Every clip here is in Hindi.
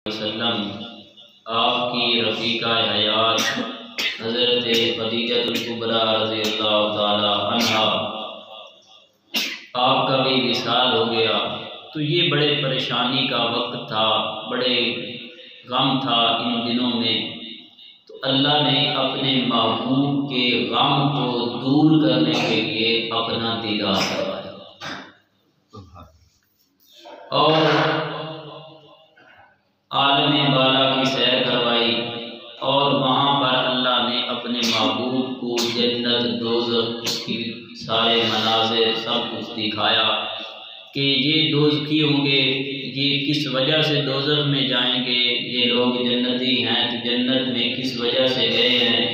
वसल्लम आपकी रफ़ीका हयात हज़रत खदीजतुल कुबरा रज़ियल्लाहु ताला अन्हा आपका भी विसाल हो गया। तो ये बड़े परेशानी का वक्त था, बड़े गम था इन दिनों में। तो अल्लाह ने अपने महबूब के गम को दूर करने के लिए अपना दीदार करवाया और आलम बाला की सैर करवाई और वहाँ पर अल्लाह ने अपने महबूब को जन्नत दोज़ख की सारे मनाज़िर सब कुछ दिखाया कि ये दोज़खी होंगे, ये किस वजह से दोज़ख में जाएंगे, ये लोग जन्नती हैं तो जन्नत में किस वजह से गए हैं,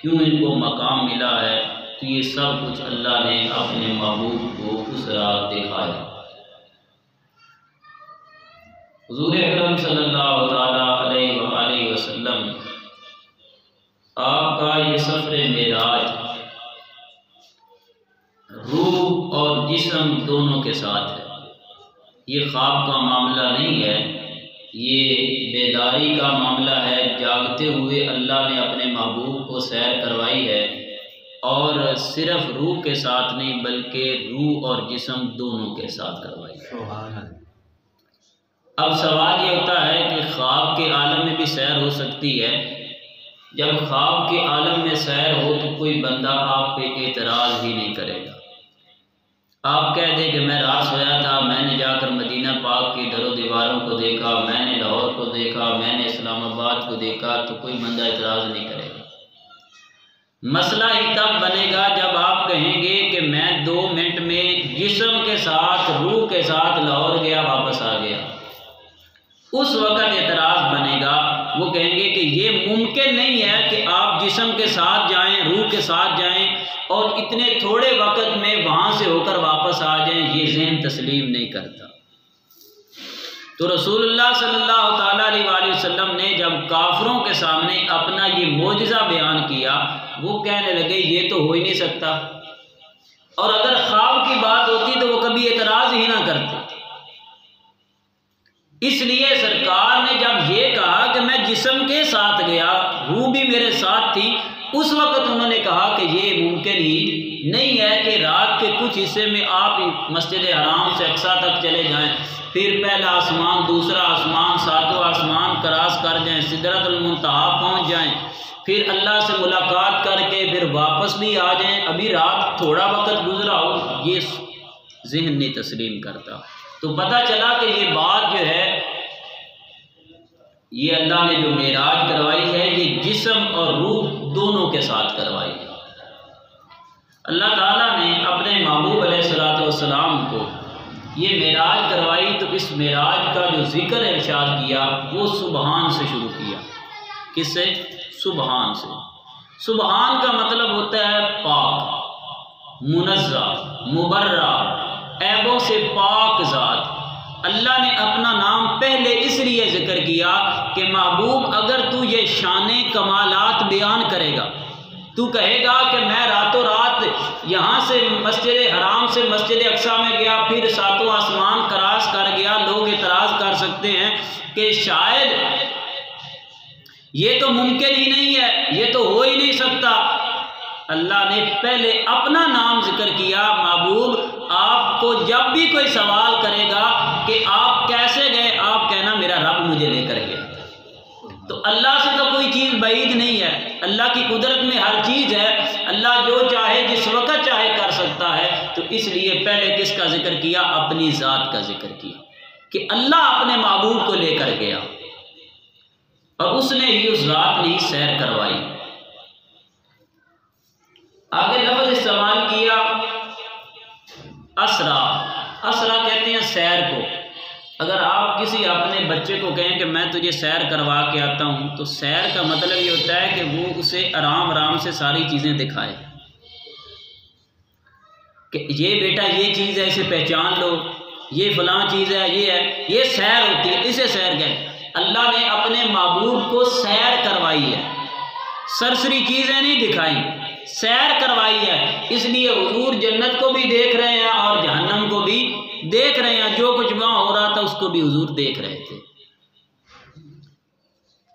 क्यों इनको मकाम मिला है। तो ये सब कुछ अल्लाह ने अपने महबूब को उस रात दिखाया। हुज़ूर अकरम सल्लल्लाहु ताला अलैहि वसल्लम आपका ये सफ़र मेराज रूह और जिस्म दोनों के साथ है। ये ख्वाब का मामला नहीं है, ये बेदारी का मामला है। जागते हुए अल्लाह ने अपने महबूब को सैर करवाई है और सिर्फ रूह के साथ नहीं बल्कि रूह और जिस्म दोनों के साथ करवाई है। अब सवाल ये होता है कि ख्वाब के आलम में भी सैर हो सकती है। जब ख्वाब के आलम में सैर हो तो कोई बंदा आप पे एतराज़ ही नहीं करेगा। आप कह दें कि मैं रात सोया था, मैंने जाकर मदीना पाक की दरों दीवारों को देखा, मैंने लाहौर को देखा, मैंने इस्लामाबाद को देखा, तो कोई बंदा एतराज़ नहीं करेगा। मसला ही तब बनेगा जब आप कहेंगे कि मैं 2 मिनट में जिस्म के साथ रूह के साथ लाहौर गया वापस आ गया। उस वक़्त एतराज़ बनेगा। वो कहेंगे कि ये मुमकिन नहीं है कि आप जिस्म के साथ जाएं, रूह के साथ जाएं और इतने थोड़े वक़्त में वहाँ से होकर वापस आ जाएं। ये ज़हन तस्लीम नहीं करता। तो रसूलुल्लाह सल्लल्लाहु ताला अलैहि वसल्लम ने जब काफिरों के सामने अपना ये मोजज़ा बयान किया, वो कहने लगे ये तो हो ही नहीं सकता। और अगर ख्वाब की बात होती तो वो कभी एतराज़ ही ना करते। इसलिए सरकार ने जब ये कहा कि मैं जिस्म के साथ गया, रूह भी मेरे साथ थी, उस वक़्त उन्होंने कहा कि ये मुमकिन ही नहीं है कि रात के कुछ हिस्से में आप मस्जिद हराम से अक्सा तक चले जाएं, फिर पहला आसमान, दूसरा आसमान, 7वां आसमान क्रॉस कर जाएं, सिदरतुल मुंतहा पहुँच जाएं, फिर अल्लाह से मुलाकात करके फिर वापस भी आ जाएं। अभी रात थोड़ा वक़्त गुजरा हो, ये ज़हन नहीं तस्लीम करता। तो पता चला कि ये बात जो है, ये अल्लाह ने जो मेराज करवाई है ये जिस्म और रूह दोनों के साथ करवाई है। अल्लाह ताला ने अपने महबूब अलैहिस्सलातु वस्सलाम को ये मेराज करवाई तो इस मेराज का जो ज़िक्र इरशाद किया वो सुबहान से शुरू किया। किससे? सुबहान से। सुबहान का मतलब होता है पाक, मुनज़्ज़ा, मुबर्रा, ऐबों से पाक ज़ात। अल्लाह ने अपना नाम पहले इसलिए ज़िक्र किया कि महबूब अगर तू ये शाने कमालात बयान करेगा, तू कहेगा कि मैं रातों रात यहाँ से मस्जिद हराम से मस्जिद अक्सा में गया, फिर 7वां आसमान क्रॉस कर गया, लोग एतराज़ कर सकते हैं कि शायद ये तो मुमकिन ही नहीं है, ये तो हो ही नहीं सकता। अल्लाह ने पहले अपना नाम जिक्र किया। महबूब आपको जब भी कोई सवाल करेगा कि आप कैसे गए, आप कहना मेरा रब मुझे लेकर गया। तो अल्लाह से तो कोई चीज़ बैद नहीं है, अल्लाह की कुदरत में हर चीज़ है। अल्लाह जो चाहे जिस वक़्त चाहे कर सकता है। तो इसलिए पहले किसका जिक्र किया? अपनी ज़ात का जिक्र किया कि अल्लाह अपने महबूब को लेकर गया और उसने ही उस ज़ात ने ही सैर करवाई। आगे लफ्ज़ इस्तेमाल किया असरा। असरा कहते हैं सैर को। अगर आप किसी अपने बच्चे को कहें कि मैं तुझे सैर करवा के आता हूँ, तो सैर का मतलब ये होता है कि वो उसे आराम आराम से सारी चीज़ें दिखाए कि ये बेटा ये चीज़ है, इसे पहचान लो, ये फलां चीज़ है, ये सैर होती है, इसे सैर कहते। अल्लाह ने अपने महबूब को सैर करवाई है, सरसरी चीज़ें नहीं दिखाई, सैर करवाई है। इसलिए हुजूर जन्नत को भी देख रहे हैं और जहन्नम को भी देख रहे हैं। जो कुछ वहाँ हो रहा था उसको भी हुजूर देख रहे थे।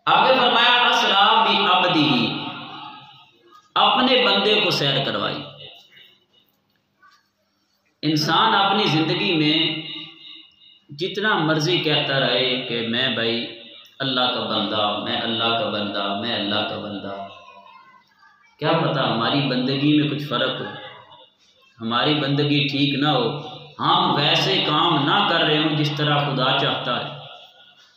आगे फरमाया असरा बि अब्दी, अपने बंदे को सैर करवाई। इंसान अपनी ज़िंदगी में जितना मर्जी कहता रहे कि मैं भाई अल्लाह का बंदा, मैं अल्लाह का बंदा, मैं अल्लाह का बंदा, क्या पता हमारी बंदगी में कुछ फ़र्क हो, हमारी बंदगी ठीक ना हो, हम वैसे काम ना कर रहे हों जिस तरह खुदा चाहता है।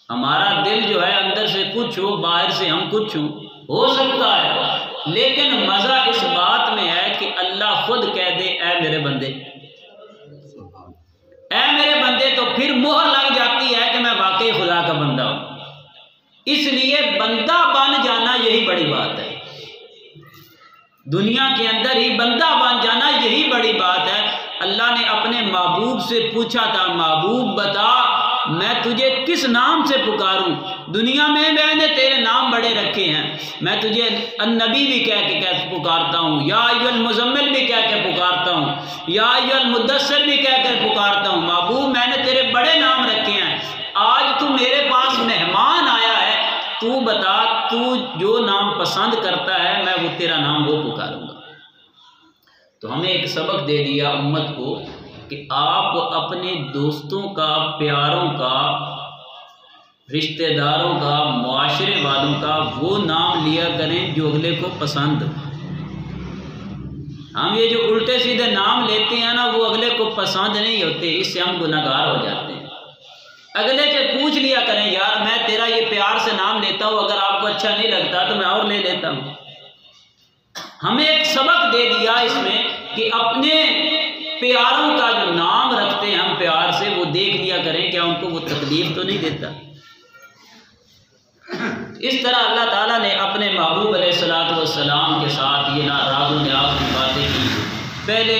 हमारा दिल जो है अंदर से कुछ हो, बाहर से हम कुछ हो सकता है, लेकिन मज़ा इस बात में है कि अल्लाह खुद कह दे ऐ मेरे बंदे, ऐ मेरे बंदे, तो फिर मोहर लग जाती है कि मैं वाकई खुदा का बंदा हूँ। इसलिए बंदा बन जाना यही बड़ी बात है, दुनिया के अंदर ही बंदा बन जाना यही बड़ी बात है। अल्लाह ने अपने महबूब से पूछा था, महबूब बता मैं तुझे किस नाम से पुकारूं? दुनिया में मैंने तेरे नाम बड़े रखे हैं, मैं तुझे अन्नबी भी कह के पुकारता हूँ, या अय्युल मुज़म्मिल भी कह के पुकारता हूँ, या अय्युल मुद्दस्सिर भी कह कर पुकारता हूँ। महबूब मैंने तेरे बड़े नाम रखे हैं, आज तू मेरे पास मेहमान आया है, तू बता तू जो नाम पसंद करता है मैं वो तेरा नाम वो पुकारूंगा। तो हमें एक सबक दे दिया उम्मत को कि आप अपने दोस्तों का, प्यारों का, रिश्तेदारों का, मुआशरे वालों का वो नाम लिया करें जो अगले को पसंद हो। हम ये जो उल्टे सीधे नाम लेते हैं ना, वो अगले को पसंद नहीं होते, इससे हम गुनहगार हो जाते हैं। अगले से पूछ लिया करें, यार मैं तेरा ये प्यार से नाम लेता हूँ, अगर आपको अच्छा नहीं लगता तो मैं और ले लेता हूँ। हमें एक सबक दे दिया इसमें कि अपने प्यारों का जो नाम रखते हैं हम प्यार से, वो देख लिया करें क्या उनको वो तकलीफ तो नहीं देता। इस तरह अल्लाह ताला ने अपने महबूब अलैहिस्सलातु वस्सलाम के साथ ये राज़ो न्याज़ की बातें की। पहले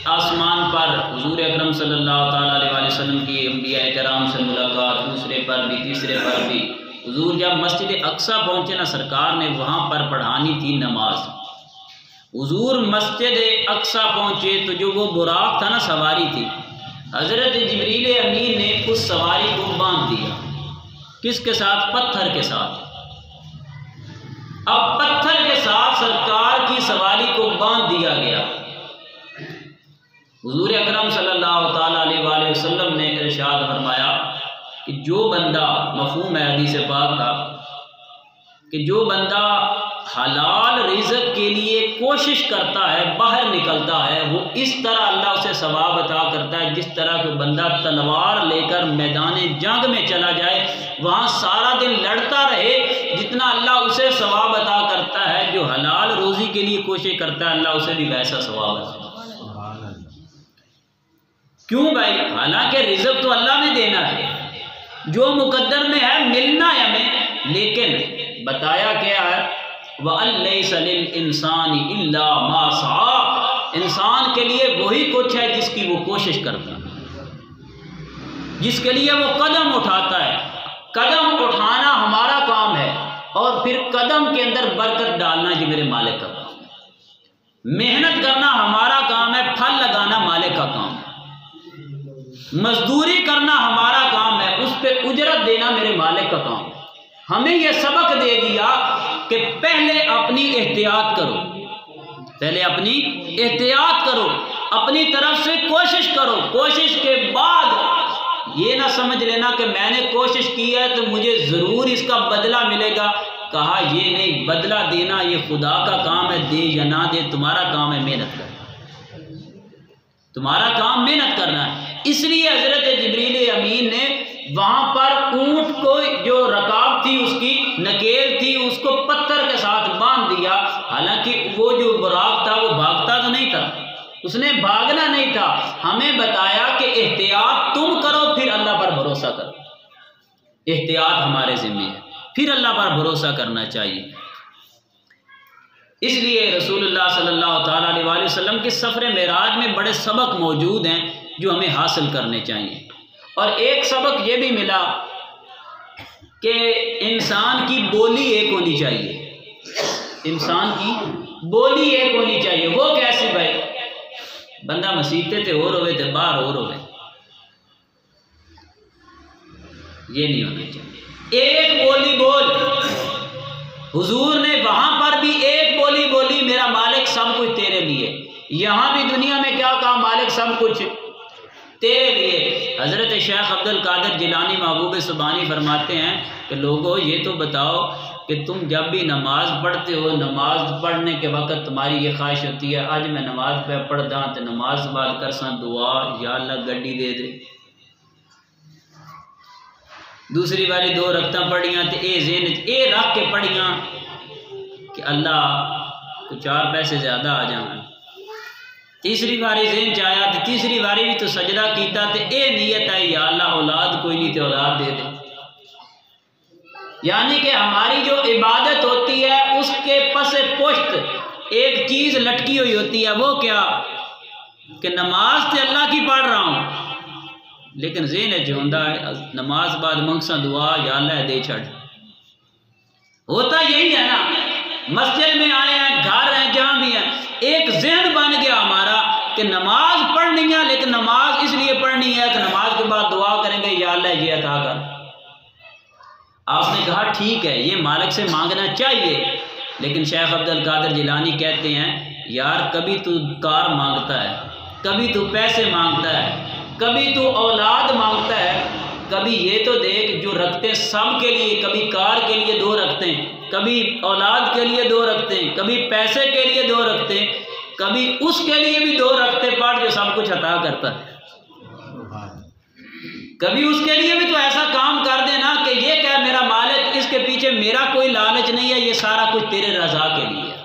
आसमान पर हुज़ूर अकरम सल्लल्लाहु ताला अलैहि वसल्लम की अंबिया किराम से मुलाकात, दूसरे पर भी, तीसरे पर भी। हुज़ूर जब मस्जिद अक्सा पहुँचे ना, सरकार ने वहाँ पर पढ़ानी थी नमाज। हुज़ूर मस्जिद अक्सा पहुँचे तो जो वो बुराक था ना, सवारी थी, हज़रत जिब्रील अमीन ने उस सवारी को बांध दिया। किसके साथ? पत्थर के साथ। अब पत्थर के साथ सरकार की सवारी को बांध दिया गया। हुज़ूर अकरम सल्लल्लाहु ताला अलैहि वसल्लम ने इरशाद फरमाया कि जो बंदा, मफ़हूम है हदीस पाक का, कि जो बंदा हलाल रिज़्क़ के लिए कोशिश करता है, बाहर निकलता है, वो इस तरह अल्लाह उसे सवाब अता करता है जिस तरह कोई बंदा तलवार लेकर मैदान जंग में चला जाए, वहाँ सारा दिन लड़ता रहे, जितना अल्लाह उसे सवाब अता करता है। जो हलाल रोज़ी के लिए कोशिश करता है, अल्लाह उसे भी वैसा सवाब अता। क्यों भाई? हालांकि रिज़्क़ तो अल्लाह ने देना है, जो मुकद्दर में है मिलना है हमें, लेकिन बताया क्या है, वअलैसा लिल इंसानी इल्ला मा सआ, इंसान के लिए वही कुछ है जिसकी वो कोशिश करता है, जिसके लिए वो कदम उठाता है। कदम उठाना हमारा काम है, और फिर कदम के अंदर बरकत डालना ये मेरे मालिक का काम है। मेहनत करना हमारा काम है, फल लगाना मालिक का काम है। मजदूरी करना हमारा काम है, उस पर उजरत देना मेरे मालिक का काम है। हमें यह सबक दे दिया कि पहले अपनी एहतियात करो, पहले अपनी एहतियात करो, अपनी तरफ से कोशिश करो। कोशिश के बाद ये ना समझ लेना कि मैंने कोशिश की है तो मुझे ज़रूर इसका बदला मिलेगा। कहा ये नहीं, बदला देना ये खुदा का काम है, दे या ना दे तुम्हारा काम है मेहनत करना, तुम्हारा काम मेहनत करना है। इसलिए हज़रत जिब्रील अमीन ने वहाँ पर ऊँट को जो रकाब थी, उसकी नकेल थी, उसको पत्थर के साथ बांध दिया। हालांकि वो जो बुराक था वो भागता तो नहीं था, उसने भागना नहीं था। हमें बताया कि एहतियात तुम करो, फिर अल्लाह पर भरोसा करो। एहतियात हमारे ज़िम्मे है, फिर अल्लाह पर भरोसा करना चाहिए। इसलिए रसूलुल्लाह सल्लल्लाहु ताला अलैहि वसल्लम के सफ़र मेराज में बड़े सबक मौजूद हैं जो हमें हासिल करने चाहिए। और एक सबक ये भी मिला कि इंसान की बोली एक होनी चाहिए, इंसान की बोली एक होनी चाहिए। वो कैसे भाई? बंदा मसीते थे और होवे थे बाहर और होवे, ये नहीं होना चाहिए। एक बोली बोल, हुजूर ने वहां पर भी एक बोली बोली, मेरा मालिक सब कुछ तेरे लिए। यहाँ भी दुनिया में क्या कहा, मालिक सब कुछ तेरे लिए। हज़रत शेख अब्दुल कादिर जिलानी महबूब सुबानी फरमाते हैं कि लोगों ये तो बताओ कि तुम जब भी नमाज पढ़ते हो, नमाज पढ़ने के वक़्त तुम्हारी ये ख्वाहिश होती है आज मैं नमाज पे पढ़दा तो नमाज बाद कर सा दुआ, या अल्लाह गड्डी दे दे। दूसरी बारी 2 रकतां पढ़ियाँ तो ये ज़हन ये रख के पढ़ियाँ कि अल्लाह को 4 पैसे ज़्यादा आ जाए। तीसरी बारी ज़हन च आया तो तीसरी बारी भी तो सजदा कीता तो ये नीयत है या अल्लाह औलाद कोई नहीं तो औलाद दे दे। यानी कि हमारी जो इबादत होती है उसके पसे पुश्त एक चीज़ लटकी हुई होती है, वो क्या कि नमाज तो अल्लाह की पढ़ रहा हूँ लेकिन ज़हन जो होता है नमाज बाद मंगसा दुआ या अल्लाह दे छड़। होता यही है ना, मस्जिद में आए हैं, घर हैं, जहाँ भी हैं, एक ज़हन बन गया हमारा कि नमाज पढ़नी है, लेकिन नमाज इसलिए पढ़नी है कि नमाज के बाद दुआ करेंगे या अल्लाह ये अता कर। आपने कहा ठीक है ये मालिक से मांगना चाहिए, लेकिन शेख अब्दुल कादिर जिलानी कहते हैं यार कभी तू कार मांगता है, कभी तू पैसे मांगता है, कभी तू औलाद मांगता है, कभी ये तो देख जो रखते हैं सब के लिए, कभी कार के लिए 2 रखते हैं, कभी औलाद के लिए 2 रखते हैं, कभी पैसे के लिए 2 रखते हैं, कभी उसके लिए भी 2 रखते पढ़ जो सब कुछ अता करता है। कभी उसके लिए भी तो ऐसा काम कर देना कि ये क्या मेरा मालिक, इसके पीछे मेरा कोई लालच नहीं है, ये सारा कुछ तेरे रजा के लिए है,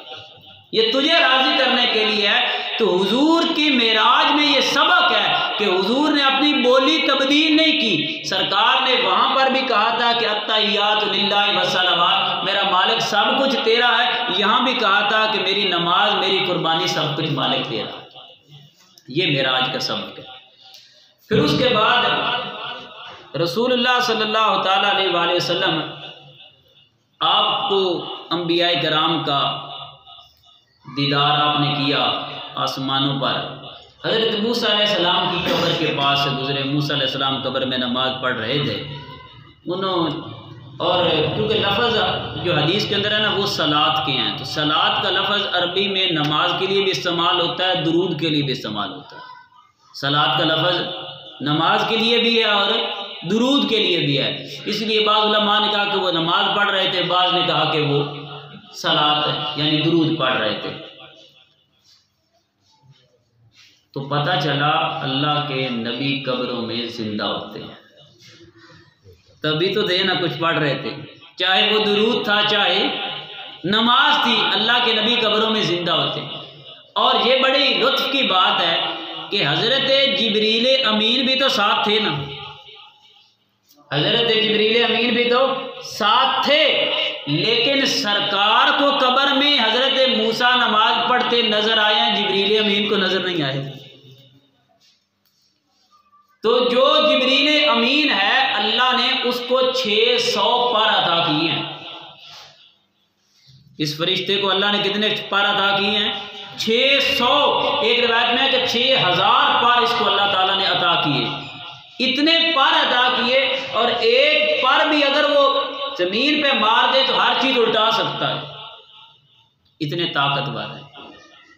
ये तुझे राजी करने के लिए है। तो हुजूर की मेराज में ये सबक है कि हुजूर ने अपनी बोली तब्दील नहीं की। सरकार ने वहां पर भी कहा था कि अत्तहियातु लिल्लाहि वस्सलावात, मेरा मालिक सब कुछ तेरा है। यहाँ भी कहा था कि मेरी नमाज मेरी कुर्बानी सब कुछ मालिक तेरा है। ये मेराज का सबक है। फिर उसके बाद रसूलुल्लाह सल्लल्लाहु ताला अलैहि वसल्लम आपको अंबिया कराम का दीदार आपने किया आसमानों पर। हज़रत मूसा अलैहिस्सलाम की कब्र के पास से गुजरे। मूसा अलैहिस्सलाम कब्र में नमाज पढ़ रहे थे और क्योंकि लफ्ज़ जो हदीस के अंदर है ना वो सलात के हैं, तो सलात का लफ्ज़ अरबी में नमाज के लिए भी इस्तेमाल होता है, दुरूद के लिए भी इस्तेमाल होता है। सलात का लफ्ज़ नमाज के लिए भी है और दुरूद के लिए भी है। इसलिए बाज़ उलमा ने कहा कि वो नमाज पढ़ रहे थे, बाज़ ने कहा कि वो सलात यानी दुरूद पढ़ रहे थे। तो पता चला अल्लाह के नबी कब्रों में जिंदा होते हैं। तभी तो थे ना कुछ पढ़ रहे थे, चाहे वो दुरूद था चाहे नमाज थी, अल्लाह के नबी कब्रों में जिंदा होते। और ये बड़ी लुत्फ की बात है कि हज़रत जिब्रील अमीन भी तो साथ थे ना, हज़रत जिब्रील अमीन भी तो साथ थे, लेकिन सरकार को कब्र में हज़रत मूसा नमाज पढ़ते नजर आए हैं, जिब्रील अमीन को नजर नहीं आए। तो जो जिब्रील अमीन है अल्लाह ने उसको 600 पर अता किए हैं। इस फरिश्ते को अल्लाह ने कितने पर अता किए हैं? 600। एक रिवायत में है कि 6000 पर इसको अल्लाह ताला ने अता किए। इतने पर अता किए, और एक पर भी अगर वो जमीन पे मार दे तो हर चीज उल्टा सकता है, इतने ताकतवर है।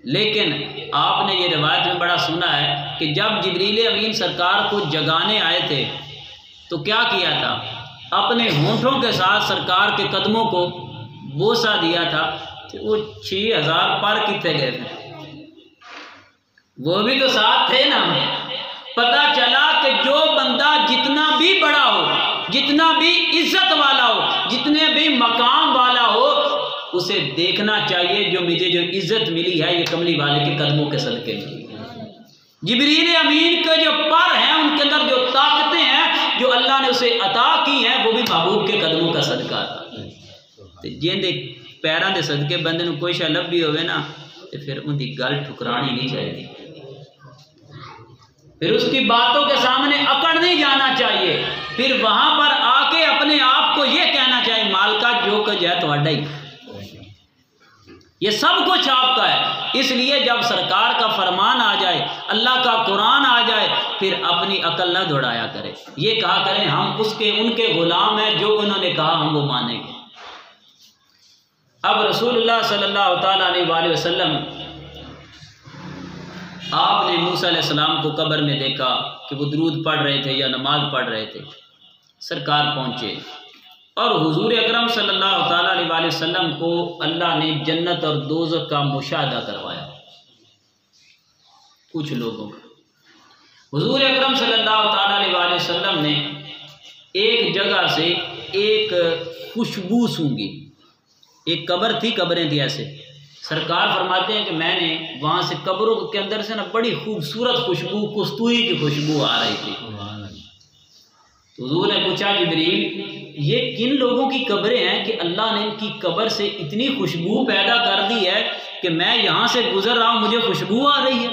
लेकिन आपने ये रिवायत में बड़ा सुना है कि जब जिब्रील अमीन सरकार को जगाने आए थे तो क्या किया था, अपने होंठों के साथ सरकार के कदमों को बोसा दिया था। तो वो 6000 पर कितने गए थे? वो भी तो साथ थे ना। पता चला कि जो बंदा जितना भी बड़ा हो, जितना भी इज्जत वाला हो, जितने भी मकाम वाला हो, उसे देखना चाहिए जो मुझे जो इज्जत मिली है ये कमली वाले के कदमों के सदके मिली। जिब्रील अमीन के जो पर हैं उनके अंदर जो ताकतें हैं जो अल्लाह ने उसे अता की हैं वो भी महबूब के कदमों का सदका था। तो जिंदे पैरों के सदके बंदे को कोई शा लभी होवे ना तो फिर उनकी गल ठुकरानी नहीं चाहिए, फिर उसकी बातों के सामने अकड़ नहीं जाना चाहिए, फिर वहां पर आके अपने आप को ये कहना चाहिए मालका जो कुछ है तुम्हारा ही, ये सब कुछ आपका है। इसलिए जब सरकार का फरमान आ जाए, अल्लाह का कुरान आ जाए, फिर अपनी अकल न दौड़ाया करे, ये कहा करें हम उसके उनके गुलाम हैं, जो उन्होंने कहा हम वो मानेंगे। अब रसूलुल्लाह सल्लल्लाहु ताला अलैहि वसल्लम आपने मूसा अलैहिस्सलाम को कब्र में देखा कि वो दुरूद पढ़ रहे थे या नमाज पढ़ रहे थे। सरकार पहुँचे और हुजूर अकरम सल्लल्लाहु ताला अलैहि वसल्लम को अल्लाह ने जन्नत और दोज़ख का मुशाहदा करवाया। कुछ लोगों का हुजूर अकरम सल्लल्लाहु ताला अलैहि वसल्लम ने एक जगह से एक खुशबू सूंघी। एक कब्र थी, कब्रें थी ऐसे। सरकार फरमाते हैं कि मैंने वहाँ से कब्रों के अंदर से ना बड़ी खूबसूरत खुशबू, कस्तूरी की खुशबू आ रही थी। तो हुजूर ने पूछा जिब्रील ये किन लोगों की कब्रें हैं कि अल्लाह ने इनकी कब्र से इतनी खुशबू पैदा कर दी है कि मैं यहाँ से गुजर रहा हूँ, मुझे खुशबू आ रही है।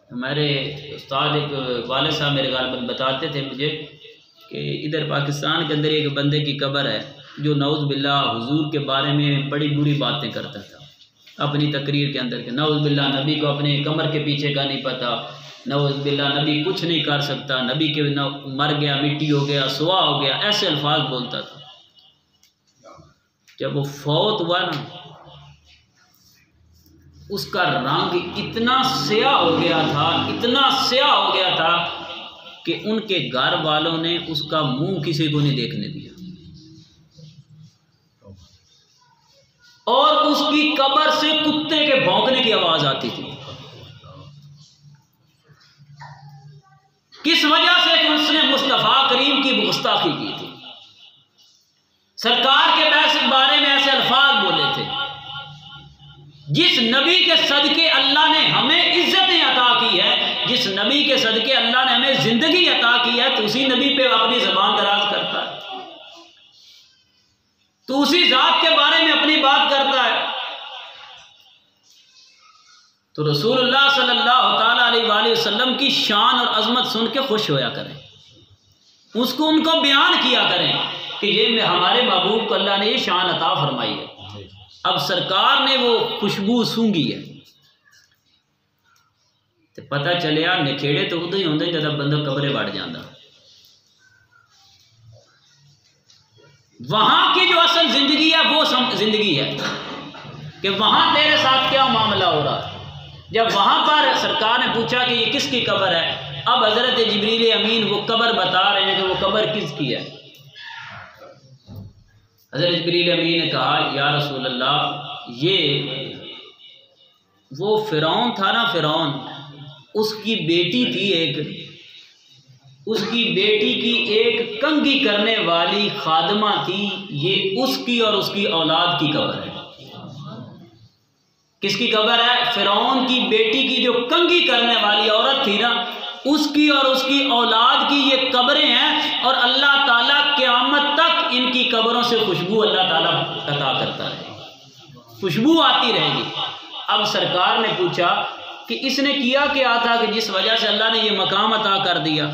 हमारे उस्ताद एक वाले साहब मेरे गालिबन बताते थे मुझे कि इधर पाकिस्तान के अंदर एक बंदे की कब्र है जो नऊज़ बिल्लाह हुजूर के बारे में बड़ी बुरी बातें करता था अपनी तकरीर के अंदर के। नऊज़ बिल्लाह नबी को अपने कमर के पीछे का नहीं पता, नऊज़ बिल्लाह नबी कुछ नहीं कर सकता, नबी के मर गया, मिट्टी हो गया, सुआ हो गया, ऐसे अल्फाज बोलता था। जब वो फौत हुआ ना, उसका रंग इतना स्याह हो गया था, इतना स्याह हो गया था कि उनके घर वालों ने उसका मुंह किसी को नहीं देखने दिया। और उसकी कब्र से कुत्ते के भौंकने की आवाज आती थी। किस वजह से कि उसने मुस्तफा करीम की गुस्ताखी की थी, सरकार के बारे में ऐसे अल्फाज बोले थे। जिस नबी के सदके अल्लाह ने हमें इज्जतें अता की है, जिस नबी के सदके अल्लाह ने हमें जिंदगी अता की है, तो उसी नबी पे अपनी ज़बान दराज करता है, तो उसी जात के बारे में अपनी बात करता है। तो रसूलुल्लाह सल्लल्लाहु ताला अलैहि वसल्लम की शान और अजमत सुन के खुश होया करें, उसको उनको बयान किया करें कि ये हमारे महबूब को अल्लाह ने ये शान अता फरमाई है। अब सरकार ने वो खुशबू सूंघी है तो पता चलिया नखेड़े तो उदों ही होंदे जब बंदा कब्रे वड़ जाता। वहां की जो असल जिंदगी है वो जिंदगी है कि वहां तेरे साथ क्या मामला हो रहा है। जब वहां पर सरकार ने पूछा कि ये किसकी कब्र है, अब हजरत जिब्रील अमीन वो कब्र बता रहे हैं कि वो कब्र किसकी है। हज़रत जिब्रील अमीन ने कहा या रसूल अल्लाह ये वो फ़िरौन था ना, फ़िरौन उसकी बेटी थी एक, उसकी बेटी की एक कंघी करने वाली खादमा थी, ये उसकी और उसकी औलाद की कब्र है। किसकी कब्र है? फ़िरौन की बेटी की जो कंघी करने वाली औरत थी ना, उसकी और उसकी औलाद की ये कब्रें हैं। और अल्लाह ताला क़यामत तक इनकी कब्रों से खुशबू अल्लाह ताला अता करता है, खुशबू आती रहेगी। अब सरकार ने पूछा कि इसने किया क्या था कि जिस वजह से अल्लाह ने ये मकाम अता कर दिया।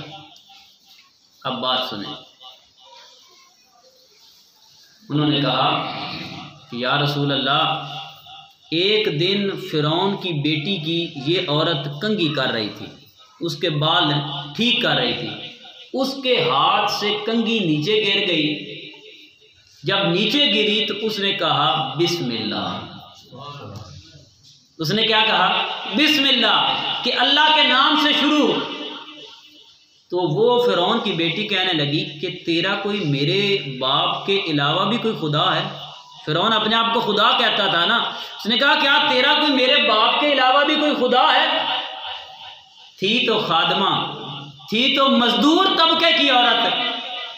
अब बात सुने। उन्होंने कहा कि या रसूल अल्लाह एक दिन फ़िरौन की बेटी की ये औरत कंघी कर रही थी, उसके बाल ठीक कर रही थी, उसके हाथ से कंघी नीचे गिर गई। जब नीचे गिरी तो उसने कहा बिस्मिल्लाह। उसने क्या कहा? बिस्मिल्लाह, कि अल्लाह के नाम से शुरू। तो वो फ़िरौन की बेटी कहने लगी कि तेरा कोई मेरे बाप के अलावा भी कोई खुदा है? फ़िरौन अपने आप को खुदा कहता था ना। उसने कहा क्या तेरा कोई मेरे बाप के अलावा भी कोई खुदा है? थी तो खादमा, थी तो मजदूर तबके की औरत,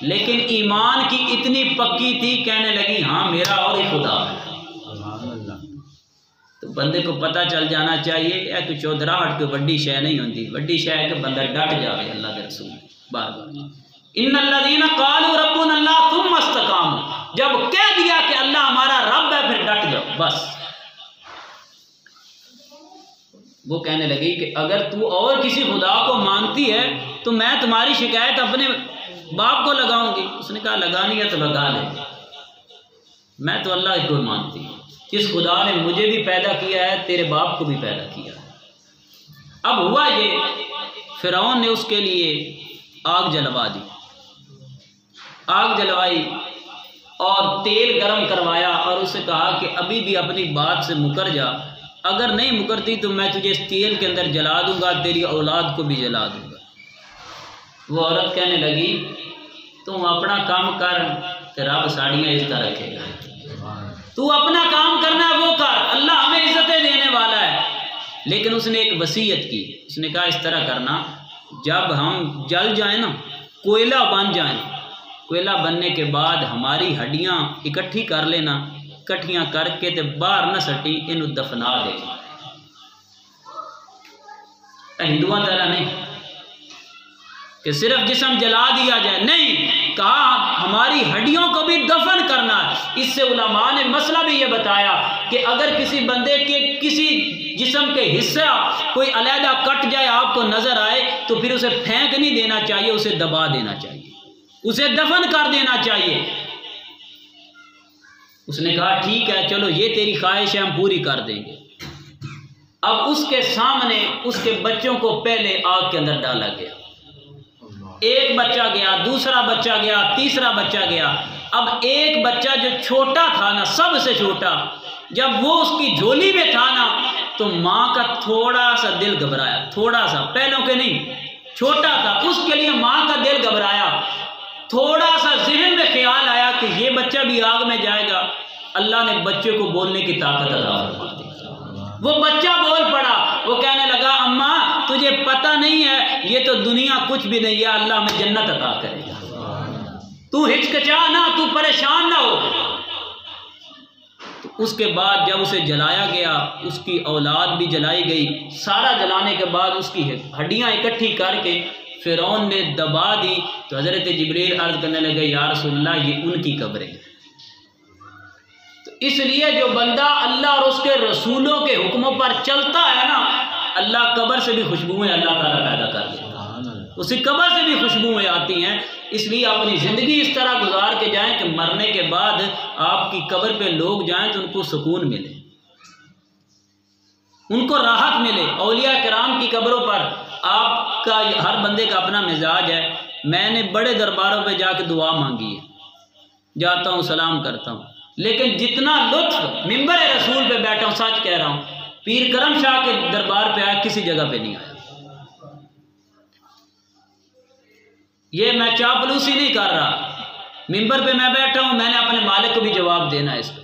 लेकिन ईमान की इतनी पक्की थी, कहने लगी हाँ मेरा और ही खुदा है। तो बंदे को पता चल जाना चाहिए एक चौधराहट कोई वड्डी शय नहीं होती, वड्डी शय के बंदा डट जाए अल्लाह के रसूल बार बार। इन्नल्लज़ीना क़ालू रब्बुना अल्लाह सुम्मा इस्तक़ामू, जब कह दिया कि अल्लाह हमारा रब है फिर डट जाओ बस। वो कहने लगी कि अगर तू और किसी खुदा को मानती है तो मैं तुम्हारी शिकायत अपने बाप को लगाऊंगी। उसने कहा लगानी है तो लगा ले, मैं तो अल्लाह को मानती हूँ, जिस खुदा ने मुझे भी पैदा किया है तेरे बाप को भी पैदा किया है। अब हुआ ये, फ़िरौन ने उसके लिए आग जलवा दी। आग जलवाई और तेल गर्म करवाया और उसे कहा कि अभी भी अपनी बात से मुकर जा, अगर नहीं मुकरती तो मैं तुझे इस तेल के अंदर जला दूंगा, तेरी औलाद को भी जला दूंगा। वो औरत कहने लगी तुम अपना काम कर, तेरा साड़ियाँ इज्जत रखेगा, तू अपना काम करना वो कर, अल्लाह हमें इज्जतें देने वाला है। लेकिन उसने एक वसीयत की, उसने कहा इस तरह करना, जब हम जल जाए ना, कोयला बन जाए, कोयला बनने के बाद हमारी हड्डियाँ इकट्ठी कर लेना, इकट्ठियाँ करके तो बाहर न सटी, इन दफना देगा। हिंदुआ तरह नहीं कि सिर्फ जिस्म जला दिया जाए, नहीं, कहा हमारी हड्डियों को भी दफन करना है। इससे उलमा ने मसला भी ये बताया कि अगर किसी बंदे के किसी जिस्म के हिस्सा कोई अलहदा कट जाए, आपको नजर आए, तो फिर उसे फेंक नहीं देना चाहिए, उसे दबा देना चाहिए, उसे दफन कर देना चाहिए। उसने कहा ठीक है, चलो ये तेरी ख्वाहिश है, हम पूरी कर देंगे। अब उसके सामने उसके बच्चों को पहले आग के अंदर डाला गया, एक बच्चा गया, दूसरा बच्चा गया, तीसरा बच्चा गया। अब एक बच्चा जो छोटा था ना, सबसे छोटा, जब वो उसकी झोली में था ना, तो माँ का थोड़ा सा दिल घबराया, थोड़ा सा, पहलों के नहीं, छोटा था, उसके लिए माँ का दिल घबराया। थोड़ा सा जहन में ख्याल आया कि ये बच्चा भी आग में जाएगा। अल्लाह ने बच्चे को बोलने की ताकत अता फरमा दी। वो बच्चा बोल पड़ा, वो कहने लगा अम्मा तुझे पता नहीं है, ये तो दुनिया कुछ भी नहीं है, अल्लाह में जन्नत अता करेगा, तू हिचकिचा ना, तू परेशान ना हो। तो उसके बाद जब उसे जलाया गया, उसकी औलाद भी जलाई गई। सारा जलाने के बाद उसकी हड्डियां इकट्ठी करके फिरौन ने दबा दी। तो हज़रत जिब्रील अर्ज़ करने लगे या रसूलल्लाह, ये उनकी कब्रें। तो इसलिए जो बंदा अल्लाह और उसके रसूलों के हुक्मों पर चलता है ना, अल्लाह कब्र से भी खुशबुएं अल्लाह ताला पैदा कर देता है, उसी कब्र से भी खुशबुएं आती हैं। इसलिए अपनी ज़िंदगी इस तरह गुजार के जाएं कि मरने के बाद आपकी कब्र पे लोग जाएं तो उनको सुकून मिले, उनको राहत मिले। औलिया किराम की कब्रों पर आपका हर बंदे का अपना मिजाज है। मैंने बड़े दरबारों पे जाके दुआ मांगी है, जाता हूँ सलाम करता हूँ, लेकिन जितना लुत्फ मिंबर रसूल पे बैठा हूँ, सच कह रहा हूँ, पीर करम शाह के दरबार पे आया किसी जगह पे नहीं आया। ये मैं चापलूसी नहीं कर रहा, मिंबर पे मैं बैठा हूँ, मैंने अपने मालिक को भी जवाब देना है इसका।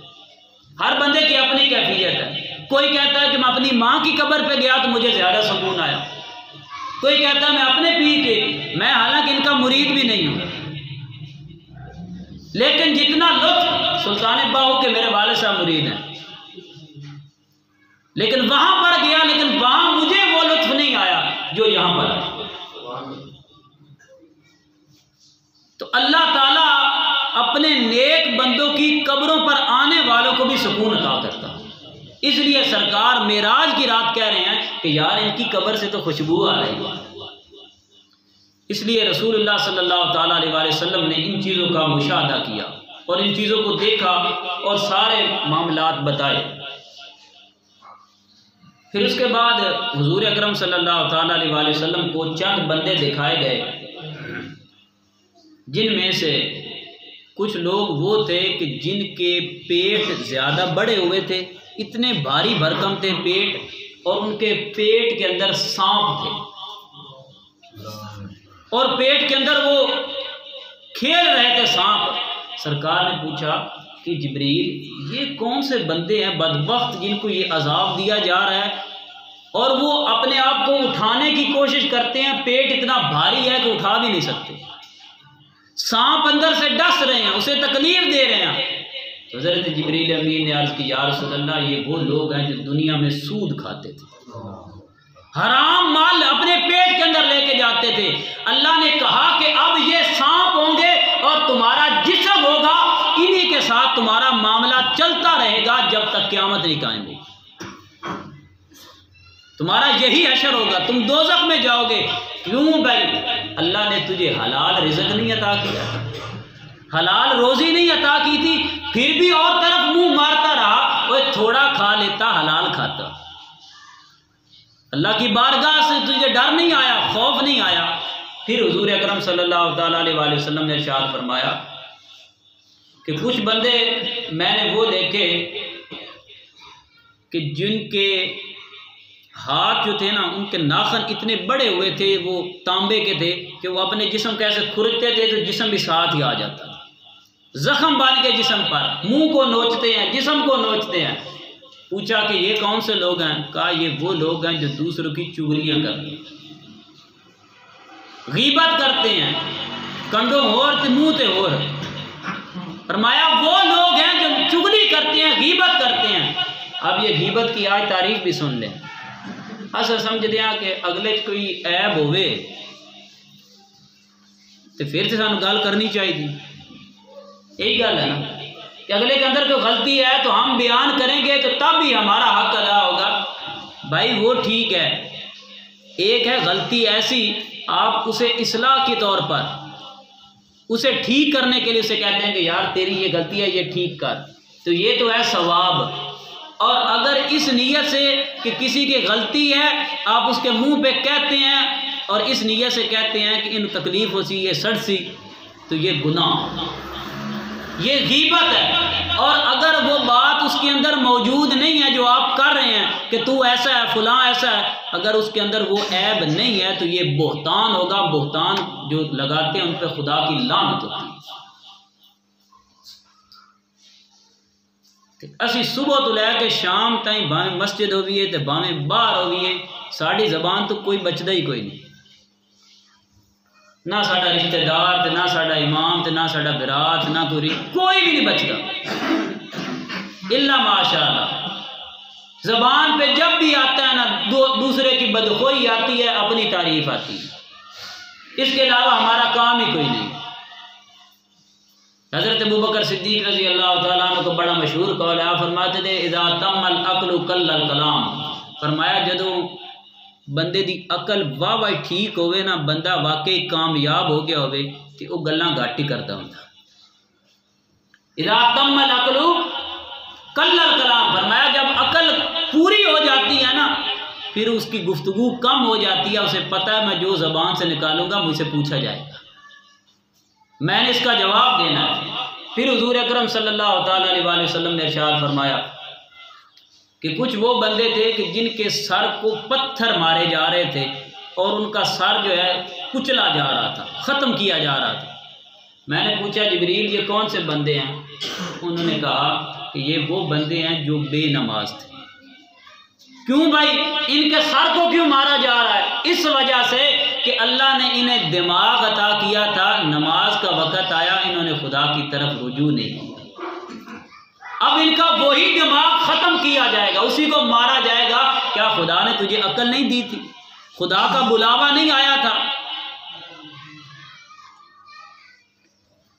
हर बंदे की अपनी कैफियत है। कोई कहता है कि मैं अपनी माँ की कब्र पे गया तो मुझे ज़्यादा सुकून आया, कोई कहता है मैं अपने पीर के, मैं हालांकि इनका मुरीद भी नहीं हूँ, लेकिन जितना लुत्फ सुल्तान बाहू के मेरे वाले साहब मुरीद हैं, लेकिन वहां पर गया, लेकिन वहां मुझे वो लुत्फ नहीं आया जो यहां पर आया। तो अल्लाह ताला अपने नेक बंदों की कब्रों पर आने वालों को भी सुकून अता करता है। इसलिए सरकार मेराज की रात कह रहे हैं कि यार इनकी कब्र से तो खुशबू आ रही है। इसलिए रसूलुल्लाह सल्लल्लाहु ताला अलैहि वसल्लम ने इन चीज़ों का मुशाहदा किया और इन चीज़ों को देखा और सारे मामलात बताए। फिर उसके बाद हुजूर अकरम सल्लल्लाहु ताला अलैहि वसल्लम को चंद बंदे दिखाए गए, जिनमें से कुछ लोग वो थे कि जिनके पेट ज़्यादा बड़े हुए थे, इतने भारी भरकम थे पेट, और उनके पेट के अंदर सांप थे और पेट के अंदर वो खेल रहे थे सांप। सरकार ने पूछा कि जिब्रील ये कौन से बंदे हैं बदबख्त जिनको ये अजाब दिया जा रहा है और वो अपने आप को उठाने की कोशिश करते हैं, पेट इतना भारी है कि उठा भी नहीं सकते, सांप अंदर से डस रहे हैं, उसे तकलीफ दे रहे हैं। तो हज़रत जिब्रील अमीन ने अर्ज़ की या रसूलल्लाह, ये वो लोग हैं जो दुनिया में सूद खाते थे, हराम माल अपने पेट के अंदर लेके जाते थे। अल्लाह ने कहा कि अब ये सांप होंगे और तुम्हारा जिस्म होगा, इन्हीं के साथ तुम्हारा मामला चलता रहेगा जब तक क़यामत नहीं कायम होगी। तुम्हारा यही हशर होगा, तुम दोज़ख में जाओगे। क्यों भाई? अल्लाह ने तुझे हलाल रिज़्क़ नहीं अता किया, हलाल रोज़ी नहीं अता की थी, फिर भी और तरफ मुंह मारता रहा, वो थोड़ा खा लेता, हलाल खाता। अल्लाह की बारगाह से तुझे डर नहीं आया, खौफ नहीं आया। फिर हुजूर अकरम सल्लल्लाहु ताला अलैहि वसल्लम ने इरशाद फरमाया कि कुछ बंदे मैंने वो देखे कि जिनके हाथ जो थे ना, उनके नाखन इतने बड़े हुए थे, वो तांबे के थे कि वो अपने जिस्म कैसे खुरचते थे तो जिस्म भी साथ ही आ जाता था। जख्म बांध के जिस्म पर, मुंह को नोचते हैं, जिस्म को नोचते हैं। पूछा कि ये कौन से लोग हैं? कहा ये वो लोग हैं जो दूसरों की चुगलियां करते हैं, गीबत करते हैं, कंडों होर ते मुंह ते होर। फरमाया वो लोग हैं जो चुगली करते हैं, गीबत करते हैं। अब ये गीबत की आज तारीफ भी सुन लें। अस समझते हैं कि अगले कोई ऐब होवे तो फिर से सानू गल करनी चाहिए। यही गल है ना कि अगले के अंदर कोई गलती है तो हम बयान करेंगे तो तब भी हमारा हक अदा होगा। भाई वो ठीक है, एक है गलती ऐसी, आप उसे इस्लाह के तौर पर, उसे ठीक करने के लिए उसे कहते हैं कि यार तेरी ये गलती है, ये ठीक कर, तो ये तो है सवाब। और अगर इस नीयत से कि किसी की गलती है आप उसके मुंह पे कहते हैं और इस नीयत से कहते हैं कि इन तकलीफ हो सी, ये सड़ सी, तो ये गुनाह, ये गीबत है। और अगर वो बात उसके अंदर मौजूद नहीं है जो आप कर रहे हैं कि तू ऐसा है, फलां ऐसा है, अगर उसके अंदर वो ऐब नहीं है तो ये बोहतान होगा। बोहतान जो लगाते हैं उन पर खुदा की लानत होती है। असी सुबह तो लैके शाम ताईं भावें मस्जिद होवीए तो भावें बाहर होवीए, साड़ी जबान तो कोई बचदा ही कोई नहीं। ना साडा रिश्तेदार ते ना साडा इमाम ते ना साडा बिरात, ना कोई भी नहीं बचता इल्ला माशाअल्लाह। जबान पे जब भी आता है ना दूसरे की बदखोई आती है, अपनी तारीफ आती है, इसके अलावा हमारा काम ही कोई नहीं। हज़रत अबू बकर सिद्दीक रज़ी अल्लाह तआला अन्हु को बड़ा मशहूर कौल है, फरमाते थे इज़ा तम्मल अक्लु कल्लल कलाम। फरमाया जदों बंदे दी अकल वाह ठीक होवे ना, बंदा वाकई कामयाब हो गया होवे ते वो गल्लां घट ही करता हुंदा। इज़ा तम्मल अक्लु कल्लल कलाम, फरमाया जब अकल पूरी हो जाती है ना फिर उसकी गुफ्तगू कम हो जाती है। उसे पता है मैं जो ज़बान से निकालूंगा मुझसे पूछा जाएगा, मैंने इसका जवाब देना है। फिर हुजूर अकरम सल्लल्लाहु ताला अलैहि वसल्लम ने इरशाद फरमाया कि कुछ वो बंदे थे कि जिनके सर को पत्थर मारे जा रहे थे और उनका सर जो है कुचला जा रहा था, ख़त्म किया जा रहा था। मैंने पूछा जिब्रील ये कौन से बंदे हैं? उन्होंने कहा कि ये वो बंदे हैं जो बेनमाज थे। क्यों भाई, इनके सर को क्यों मारा जा रहा है? इस वजह से कि अल्लाह ने इन्हें दिमाग अता किया था, नमाज का वक़्त आया इन्होंने खुदा की तरफ रुजू नहीं किया। अब इनका वही दिमाग ख़त्म किया जाएगा, उसी को मारा जाएगा। क्या खुदा ने तुझे अकल नहीं दी थी? खुदा का बुलावा नहीं आया था?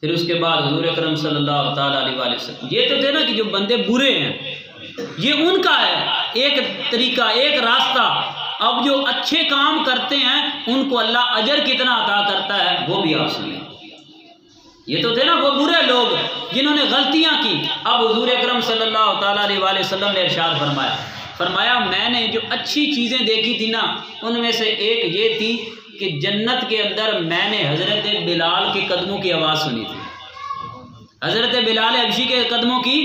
फिर उसके बाद हुजूर अकरम सल्लल्लाहु ताला अलैहि वसल्लम, ये तो थे ना कि जो बंदे बुरे हैं ये उनका है एक तरीका, एक रास्ता। अब जो अच्छे काम करते हैं उनको अल्लाह अजर कितना अता करता है वो भी आप सुनिए। ये तो थे ना वो बुरे लोग जिन्होंने गलतियां की। अब हुजूर अकरम सल्लल्लाहु ताला अलैहि वसल्लम ने इरशाद फरमाया मैंने जो अच्छी चीज़ें देखी थी ना उनमें से एक ये थी कि जन्नत के अंदर मैंने हज़रत बिलाल के कदमों की आवाज़ सुनी थी। हज़रत बिलाल हबशी के कदमों की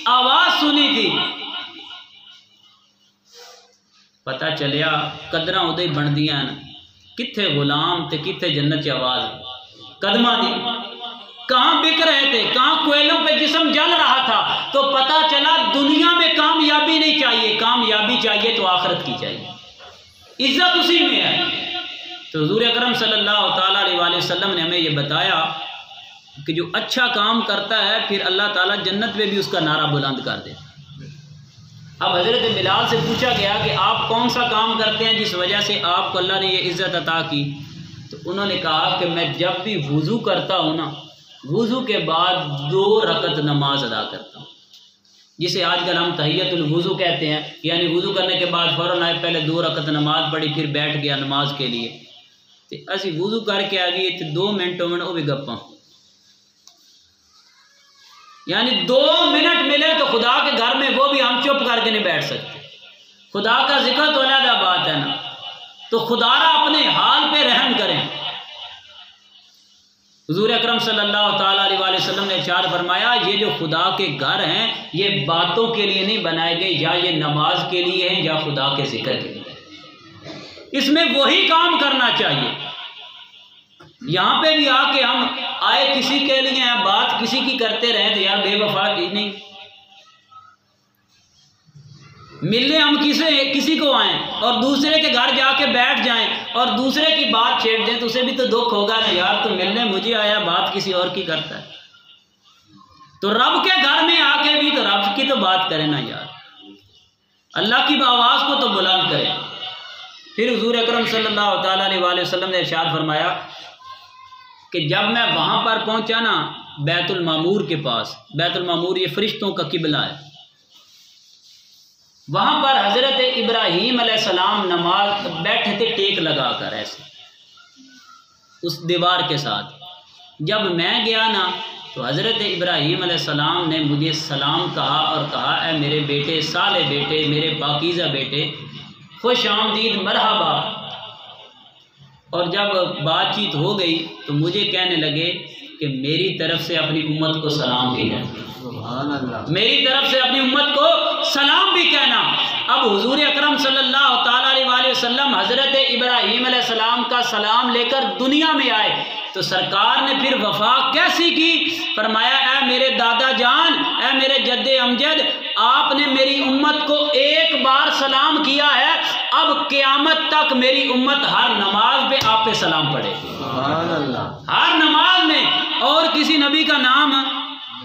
आवाज़ सुनी थी। पता चलिया कदरां उदे ही बनदियां न, कित्थे गुलाम ते कित्थे जन्नत की आवाज़ कदमां दी। कहाँ बिक रहे थे, कहाँ कोयलों पे जिस्म जल रहा था। तो पता चला दुनिया में कामयाबी नहीं चाहिए, कामयाबी चाहिए तो आखिरत की चाहिए, इज्जत उसी में है। तो हुजूर अकरम सल्लल्लाहु ताला अलैहि वसल्लम ने हमें ये बताया कि जो अच्छा काम करता है फिर अल्लाह ताला जन्नत में भी उसका नारा बुलंद कर दे। अब हज़रत बिलाल से पूछा गया कि आप कौन सा काम करते हैं जिस वजह से आपको अल्लाह ने ये इज़्ज़त अता की? तो उन्होंने कहा कि मैं जब भी वुज़ू करता हूँ ना, वुज़ू के बाद 2 रकत नमाज अदा करता हूँ, जिसे आजकल हम तहियतुल वुज़ू कहते हैं। यानी वुज़ू करने के बाद फ़ौरन आए पहले 2 रकत नमाज पढ़ी फिर बैठ गया नमाज के लिए। तो असी वुज़ू करके आ गए तो 2 मिनटों में वो भी गप्पा, यानी 2 मिनट मिले तो खुदा के घर में वो भी हम चुप करके नहीं बैठ सकते। खुदा का जिक्र तो अलग बात है ना। तो खुदारा अपने हाल पे रहम करें। हुजूर अकरम सल्लल्लाहु ताला अलैहि वसल्लम ने इरशाद फरमाया, ये जो खुदा के घर हैं ये बातों के लिए नहीं बनाए गए, या ये नमाज के लिए हैं या खुदा के जिक्र के लिए, इसमें वही काम करना चाहिए। यहाँ पे भी आके हम आए किसी के लिए हैं, बात किसी की करते रहे तो यार बेवफा नहीं। मिलने हम किसी को आए और दूसरे के घर जाके बैठ जाएं और दूसरे की बात छेड़ दें तो उसे भी तो दुख होगा ना, यार तो मिलने मुझे आया, बात किसी और की करता है। तो रब के घर में आके भी तो रब की तो बात करें ना यार, अल्लाह की आवाज़ को तो बुलंद करें। फिर हुजूर अकरम सल्लल्लाहु ताला अलैहि वसल्लम ने इरशाद फरमाया कि जब मैं वहाँ पर पहुँचा ना बैतुल मामूर के पास, बैतुल मामूर ये फरिश्तों का किबला है, वहाँ पर हज़रत इब्राहीम अलैहिस्सलाम नमाज बैठे थे टेक लगा कर ऐसे उस दीवार के साथ। जब मैं गया ना तो हज़रत इब्राहीम अलैहिस्सलाम ने मुझे सलाम कहा और कहा, ऐ मेरे बेटे, साले बेटे, मेरे पाकीज़ा बेटे, खुश आमदीद, मरहबा। और जब बातचीत हो गई तो मुझे कहने लगे कि मेरी तरफ से अपनी उम्मत को सलाम भी कहना, मेरी तरफ से अपनी उम्मत को सलाम भी कहना। अब हुजूर अकरम सल्लल्लाहु ताला अलैहि वसल्लम हज़रत इब्राहीम अलैहिस्सलाम का सलाम लेकर दुनिया में आए तो सरकार ने फिर वफा कैसी की, फरमाया, ऐ मेरे दादा जान, ऐ मेरे जद्दे अमजद, आपने मेरी उम्मत को एक बार सलाम किया है, अब क़यामत तक मेरी उम्मत हर नमाज पे आप पे सलाम पढ़ेगी, हर नमाज में। और किसी नबी का नाम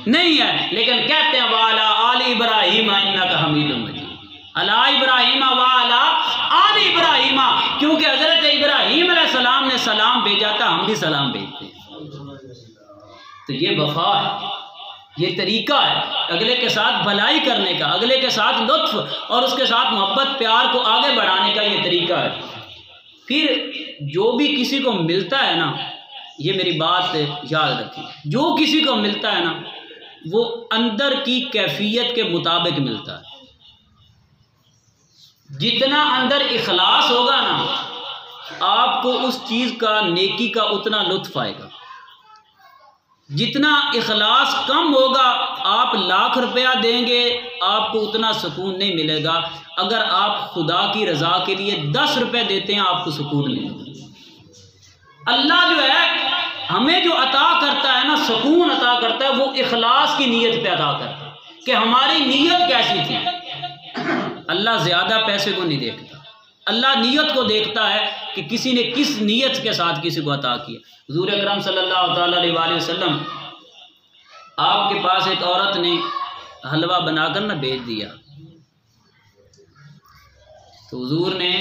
नहीं है, लेकिन कहते हैं वाला आली इब्राहीम इन्नका हमीदुम मजीद, अला इब्राहीम वाला आली इब्राहीम, क्योंकि हज़रत इब्राहीम अलैहिस्सलाम ने सलाम भेजा था, हम भी सलाम भेजते हैं। तो ये वफा है, ये तरीका है अगले के साथ भलाई करने का, अगले के साथ लुत्फ और उसके साथ मोहब्बत प्यार को आगे बढ़ाने का, ये तरीका है। फिर जो भी किसी को मिलता है ना, ये मेरी बात याद रखिए, जो किसी को मिलता है ना वो अंदर की कैफियत के मुताबिक मिलता है। जितना अंदर इखलास होगा ना आपको उस चीज़ का, नेकी का उतना लुत्फ आएगा। जितना इखलास कम होगा, आप लाख रुपया देंगे आपको उतना सुकून नहीं मिलेगा। अगर आप खुदा की रज़ा के लिए 10 रुपये देते हैं आपको सुकून मिलेगा। अल्लाह जो है हमें जो अता करता है ना, सुकून अता करता है, वो इखलास की नीयत पे अता करता है कि हमारी नीयत कैसी थी। अल्लाह ज़्यादा पैसे को नहीं देखता, अल्लाह नीयत को देखता है कि किसी ने किस नीयत के साथ किसी को अता किया। हुजूर अकरम सल्लल्लाहु ताला अलैहि वसल्लम, आपके पास एक औरत ने हलवा बनाकर ना भेज दिया तो हुजूर ने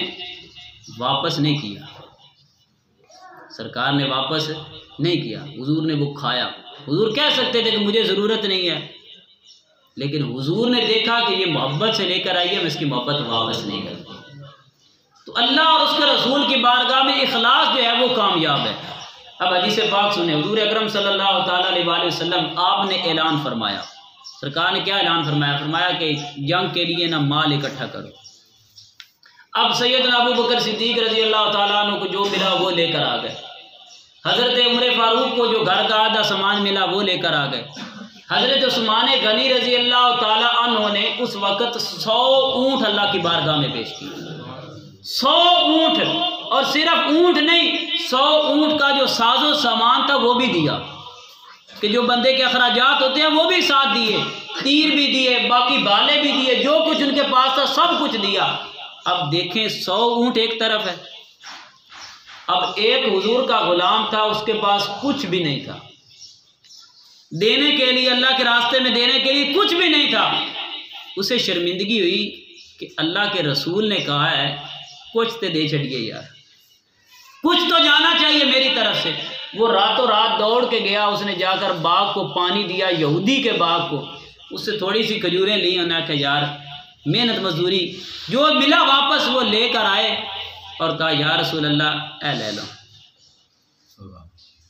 वापस नहीं किया, सरकार ने वापस नहीं किया, हुजूर ने वो खाया। हुजूर कह सकते थे कि मुझे ज़रूरत नहीं है, लेकिन हुजूर ने देखा कि ये मोहब्बत से लेकर आई है, मैं इसकी मोहब्बत वापस नहीं करता। तो अल्लाह और उसके रसूल की बारगाह में इखलास जो है वो कामयाब है। अब हदीस पाक सुने, हुजूर अकरम सल्लल्लाहु ताला अलैहि वसल्लम आपने ऐलान फरमाया, सरकार ने क्या ऐलान फरमाया, फरमाया कि जंग के लिए ना माल इकट्ठा करो। अब सैयदना अबू बकर सिद्दीक रजी अल्लाह ताला अन्हु को जो मिला वो लेकर आ गए, हज़रत उमर फारूक को जो घर का आधा सामान मिला वो लेकर आ गए, हज़रत उस्मान गनी रजी अल्लाह ताला अन्हु ने उस वक़्त 100 ऊँट अल्लाह की बारगाह में पेश किए। 100 ऊँट, और सिर्फ ऊँट नहीं, 100 ऊँट का जो साजो सामान था वो भी दिया, कि जो बंदे के अखराजात होते हैं वो भी साथ दिए, तीर भी दिए, बाकी भाले भी दिए, जो कुछ उनके पास था सब कुछ दिया। अब देखें 100 ऊँट एक तरफ है, अब एक हुजूर का गुलाम था, उसके पास कुछ भी नहीं था देने के लिए, अल्लाह के रास्ते में देने के लिए कुछ भी नहीं था। उसे शर्मिंदगी हुई कि अल्लाह के रसूल ने कहा है कुछ तो दे छड़िए यार, कुछ तो जाना चाहिए मेरी तरफ से। वो रातों रात दौड़ के गया, उसने जाकर बाग को पानी दिया, यहूदी के बाग को, उससे थोड़ी सी खजूरें ली, उन्होंने कहा यार मेहनत मजदूरी जो मिला वापस वो लेकर आए और कहा या रसूल अल्लाह ए ले लो।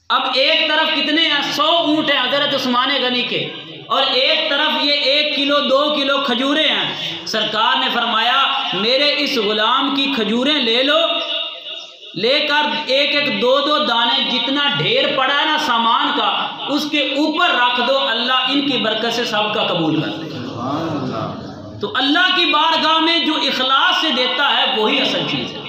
अब एक तरफ कितने हैं, 100 ऊँट हैं हज़रत उस्मान गनी के, और एक तरफ ये 1 किलो 2 किलो खजूरें हैं। सरकार ने फरमाया मेरे इस गुलाम की खजूरें ले लो लेकर एक एक दो दो दाने जितना ढेर पड़ा है ना सामान का, उसके ऊपर रख दो, अल्लाह इनकी बरकत से सबका कबूल कर दे। तो अल्लाह की बारगाह में जो इखलास से देता है वही असल चीज़ है,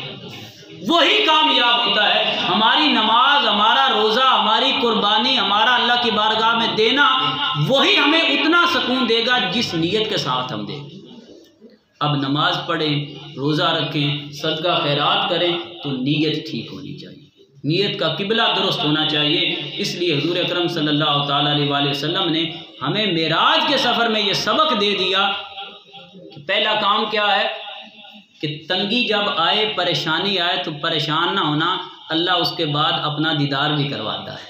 वही कामयाब होता है। हमारी नमाज, हमारा रोज़ा, हमारी कुर्बानी, हमारा अल्लाह की बारगाह में देना, वही हमें उतना सुकून देगा जिस नीयत के साथ हम दें। अब नमाज पढ़ें, रोज़ा रखें, सदका खैरात करें, तो नीयत ठीक होनी चाहिए, नीयत का किबला दुरुस्त होना चाहिए। इसलिए हुज़ूर अकरम सल्लल्लाहु ताला अलैहि वसल्लम ने हमें मेराज के सफ़र में ये सबक दे दिया कि पहला काम क्या है कि तंगी जब आए, परेशानी आए तो परेशान ना होना। अल्लाह उसके बाद अपना दीदार भी करवाता है,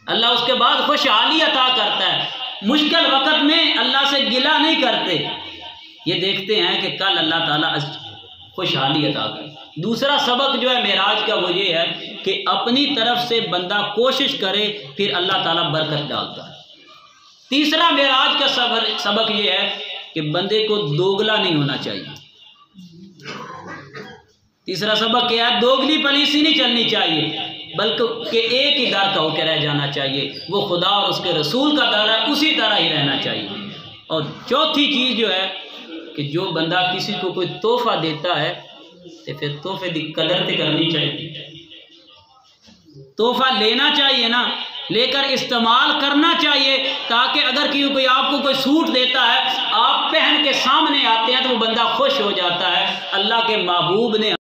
अल्लाह उसके बाद खुशहाली अता करता है। मुश्किल वक़्त में अल्लाह से गिला नहीं करते, ये देखते हैं कि कल अल्लाह ताला खुशहाली अता करे। दूसरा सबक जो है मेराज का वो ये है कि अपनी तरफ से बंदा कोशिश करे, फिर अल्लाह ताला बरकत डालता है। तीसरा मेराज का सबक ये है कि बंदे को दोगला नहीं होना चाहिए। तीसरा सबक क्या है? दोगली पलीसी नहीं चलनी चाहिए, बल्कि एक ही दर का होकर रह जाना चाहिए। वो खुदा और उसके रसूल का दर है, उसी तरह ही रहना चाहिए। और चौथी चीज़ जो है कि जो बंदा किसी को कोई तोहफा देता है तो फिर तोहफे की कदर तो करनी चाहिए। तोहफा लेना चाहिए ना, लेकर इस्तेमाल करना चाहिए, ताकि अगर कोई आपको कोई सूट देता है, आप पहन के सामने आते हैं तो वो बंदा खुश हो जाता है। अल्लाह के महबूब ने